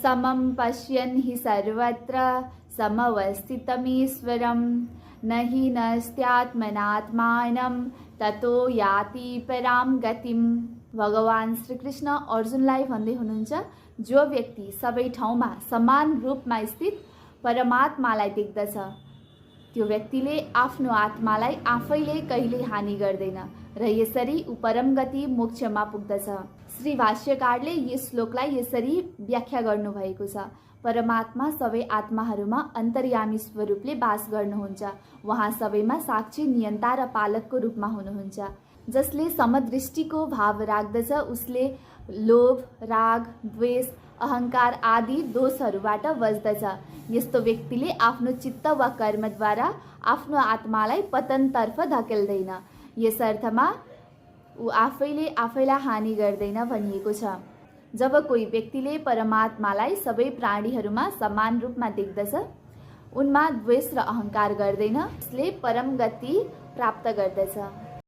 समं पश्यन् हि सर्वत्र समवस्थितमीश्वरं न हि नस्त्यात्मनात्मानं ततो याति परां गतिम। भगवान श्रीकृष्ण अर्जुनलाई भन्दै हुनुहुन्छ, जो व्यक्ति सबै ठाउँमा समान रूपमा स्थित परमात्मालाई देख्दछ त्यो व्यक्तिले आफ्नो आत्मालाई आफैले कहिले हानि गर्दैन र यसरी ऊ परम गति मोक्षमा पुग्दछ। श्री भाष्यकारले यस श्लोकलाई यसरी व्याख्या गर्नुभएको छ। परमात्मा सबै आत्माहरूमा अन्तर्यामी स्वरूपले वास गर्नुहुन्छ। उहाँ सबैमा साक्षी नियन्ता र पालकको रूपमा हुनुहुन्छ। जसले समदृष्टिको भाव राख्दछ उसले लोभ, राग, द्वेष, अहंकार आदि दोषहरूबाट बच्दछ। यस्तो व्यक्तिले आफ्नो चित्त वा कर्मद्वारा आफ्नो आत्मालाई पतनतर्फ धकेल्दैन। यस अर्थमा ऊ आफैले आफैलाई हानि गर्दैन भनिएको छ। जब कोही व्यक्तिले परमात्मालाई सबै प्राणीहरूमा समान रूपमा देख्दछ, उनमा द्वेष र अहंकार गर्दैन, उसले परम गति प्राप्त गर्दछ।